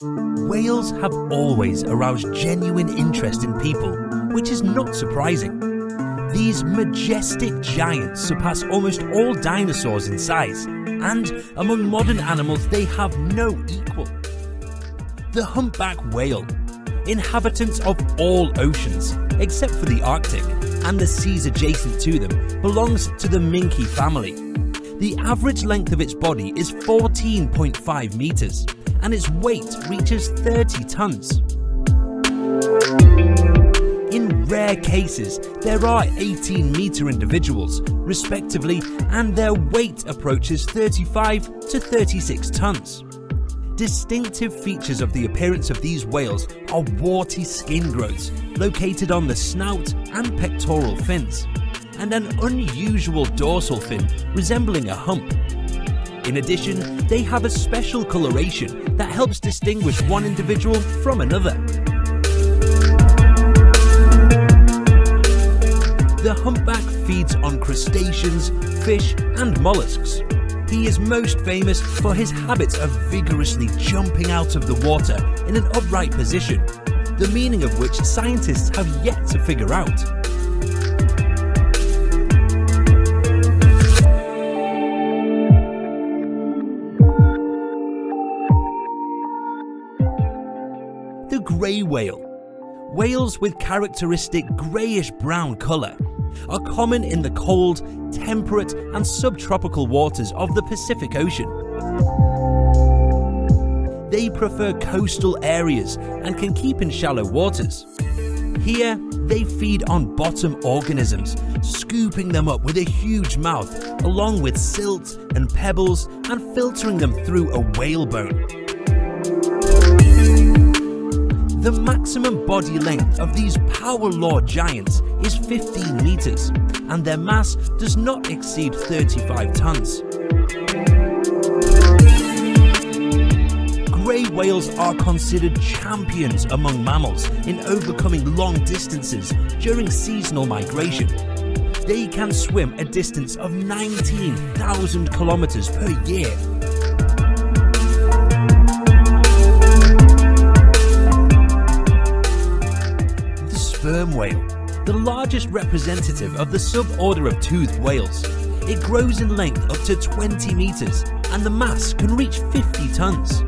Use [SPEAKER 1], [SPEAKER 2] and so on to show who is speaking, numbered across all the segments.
[SPEAKER 1] Whales have always aroused genuine interest in people, which is not surprising. These majestic giants surpass almost all dinosaurs in size, and among modern animals they have no equal. The humpback whale, inhabitants of all oceans except for the Arctic and the seas adjacent to them, belongs to the minke family. The average length of its body is 14.5 meters, and its weight reaches 30 tons. In rare cases, there are 18-meter individuals, respectively, and their weight approaches 35 to 36 tons. Distinctive features of the appearance of these whales are warty skin growths located on the snout and pectoral fins, and an unusual dorsal fin resembling a hump. In addition, they have a special coloration that helps distinguish one individual from another. The humpback feeds on crustaceans, fish, and mollusks. He is most famous for his habits of vigorously jumping out of the water in an upright position, the meaning of which scientists have yet to figure out. The grey whale. Whales with characteristic greyish-brown colour are common in the cold, temperate and subtropical waters of the Pacific Ocean. They prefer coastal areas and can keep in shallow waters. Here, they feed on bottom organisms, scooping them up with a huge mouth, along with silt and pebbles, and filtering them through a whalebone. The maximum body length of these power law giants is 15 meters, and their mass does not exceed 35 tons. Grey whales are considered champions among mammals in overcoming long distances during seasonal migration. They can swim a distance of 19,000 kilometers per year. Sperm whale, the largest representative of the suborder of toothed whales. It grows in length up to 20 meters, and the mass can reach 50 tons.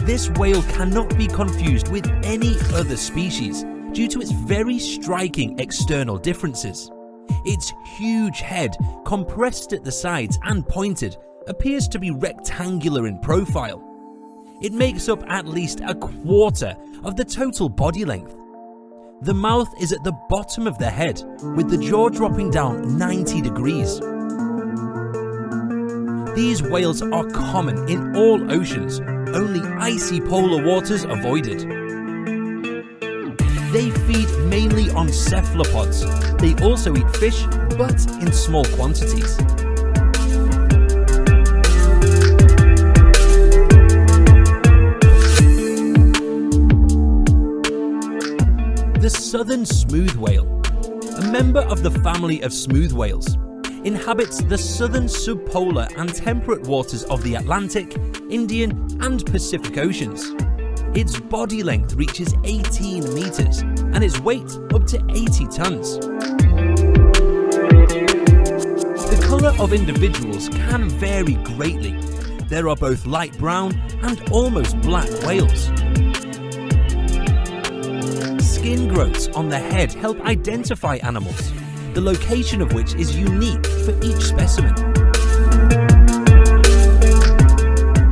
[SPEAKER 1] This whale cannot be confused with any other species due to its very striking external differences. Its huge head, compressed at the sides and pointed, appears to be rectangular in profile. It makes up at least a quarter of the total body length. The mouth is at the bottom of the head, with the jaw dropping down 90 degrees. These whales are common in all oceans, only icy polar waters avoided. They feed mainly on cephalopods. They also eat fish, but in small quantities. The southern smooth whale, a member of the family of smooth whales, inhabits the southern subpolar and temperate waters of the Atlantic, Indian and Pacific Oceans. Its body length reaches 18 meters and its weight up to 80 tons. The color of individuals can vary greatly. There are both light brown and almost black whales. Skin growths on the head help identify animals, the location of which is unique for each specimen.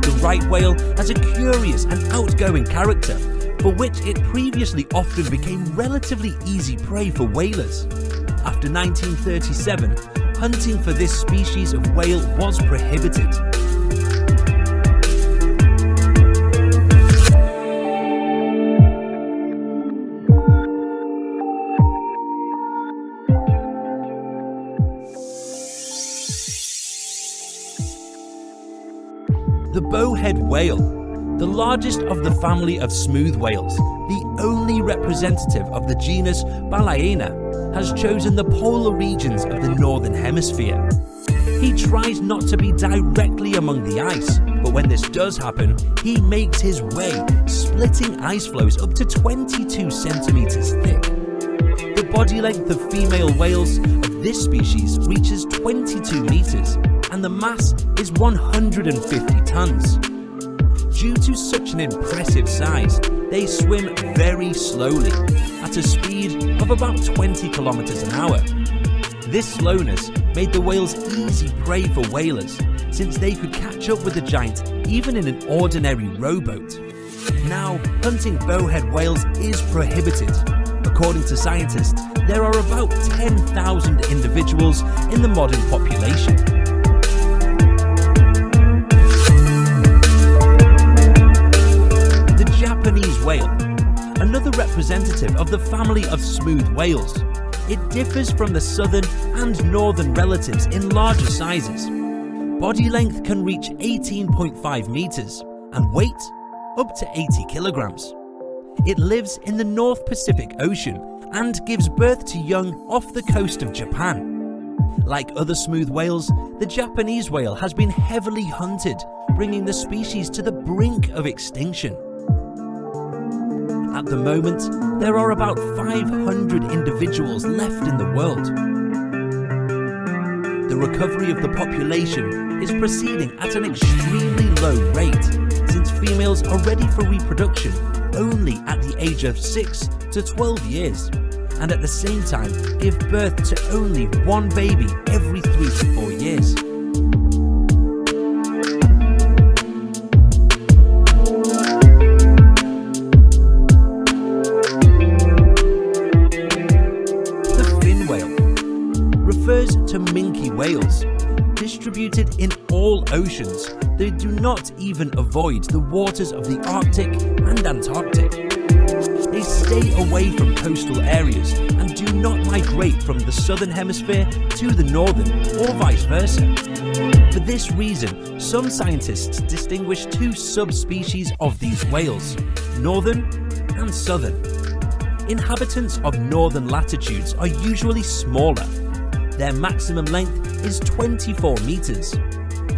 [SPEAKER 1] The right whale has a curious and outgoing character, for which it previously often became relatively easy prey for whalers. After 1937, hunting for this species of whale was prohibited. The bowhead whale, the largest of the family of smooth whales, the only representative of the genus Balaena, has chosen the polar regions of the northern hemisphere. He tries not to be directly among the ice, But when this does happen, he makes his way, splitting ice floes up to 22 centimeters thick. The body length of female whales of this species reaches 22 meters, and the mass is 150 tons. Due to such an impressive size, they swim very slowly, at a speed of about 20 kilometers an hour. This slowness made the whales easy prey for whalers, since they could catch up with the giant even in an ordinary rowboat. Now, hunting bowhead whales is prohibited. According to scientists, there are about 10,000 individuals in the modern population. The Japanese whale, another representative of the family of smooth whales. It differs from the southern and northern relatives in larger sizes. Body length can reach 18.5 meters and weight up to 80 kilograms. It lives in the North Pacific Ocean and gives birth to young off the coast of Japan. Like other smooth whales, the Japanese whale has been heavily hunted, bringing the species to the brink of extinction. At the moment, there are about 500 individuals left in the world. The recovery of the population is proceeding at an extremely low rate, since females are ready for reproduction only at the age of 6 to 12 years, and at the same time give birth to only one baby every 3 to 4 years. The fin whale refers to minke whales. Distributed in all oceans, they do not even avoid the waters of the Arctic and Antarctic. They stay away from coastal areas and do not migrate from the southern hemisphere to the northern, or vice versa. For this reason, some scientists distinguish two subspecies of these whales, northern and southern. Inhabitants of northern latitudes are usually smaller. Their maximum length is 24 meters.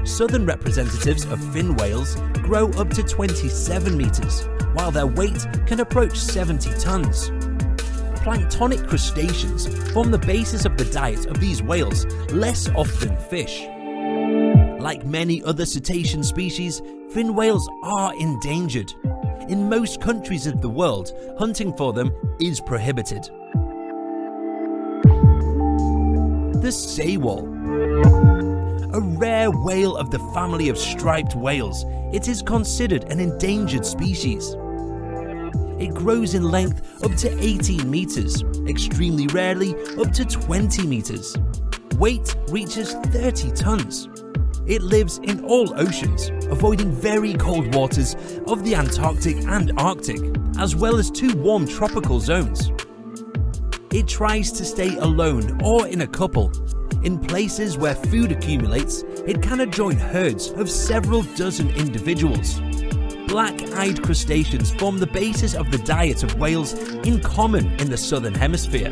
[SPEAKER 1] Southern representatives of fin whales grow up to 27 meters, while their weight can approach 70 tons. Planktonic crustaceans form the basis of the diet of these whales, less often fish. Like many other cetacean species, fin whales are endangered. In most countries of the world, hunting for them is prohibited. The sei whale. A rare whale of the family of striped whales, it is considered an endangered species. It grows in length up to 18 meters, extremely rarely up to 20 meters. Weight reaches 30 tons. It lives in all oceans, avoiding very cold waters of the Antarctic and Arctic, as well as two warm tropical zones. It tries to stay alone or in a couple. In places where food accumulates, it can join herds of several dozen individuals. Black-eyed crustaceans form the basis of the diet of whales in common in the southern hemisphere.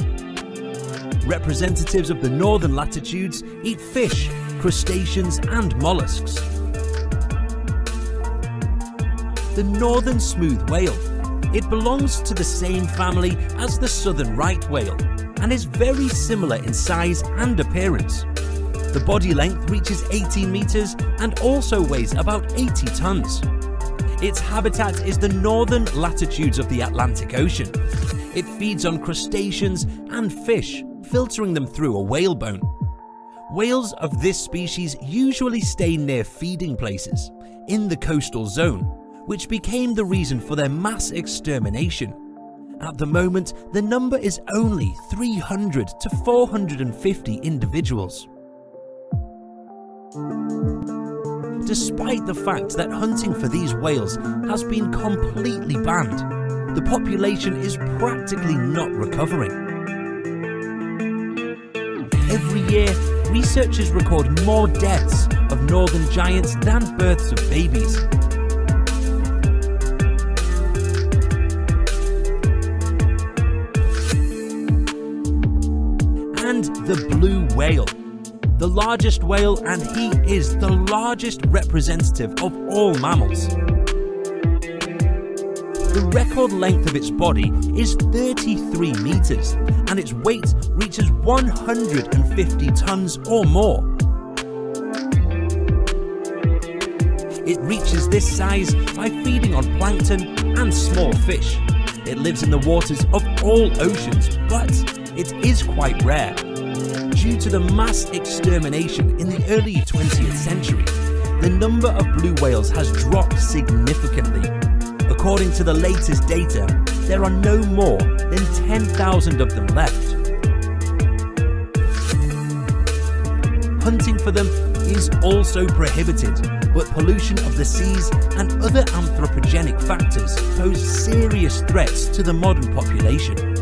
[SPEAKER 1] Representatives of the northern latitudes eat fish, crustaceans and mollusks. The northern smooth whale. It belongs to the same family as the southern right whale and is very similar in size and appearance. The body length reaches 18 meters and also weighs about 80 tons. Its habitat is the northern latitudes of the Atlantic Ocean. It feeds on crustaceans and fish, filtering them through a whalebone. Whales of this species usually stay near feeding places in the coastal zone, which became the reason for their mass extermination. At the moment, the number is only 300 to 450 individuals. Despite the fact that hunting for these whales has been completely banned, the population is practically not recovering. Every year, researchers record more deaths of northern giants than births of babies. And the blue whale. the largest whale, and he is the largest representative of all mammals. The record length of its body is 33 meters, and its weight reaches 150 tons or more. It reaches this size by feeding on plankton and small fish. It lives in the waters of all oceans, but it is quite rare. Due to the mass extermination in the early 20th century, the number of blue whales has dropped significantly. According to the latest data, there are no more than 10,000 of them left. Hunting for them is also prohibited, but pollution of the seas and other anthropogenic factors pose serious threats to the modern population.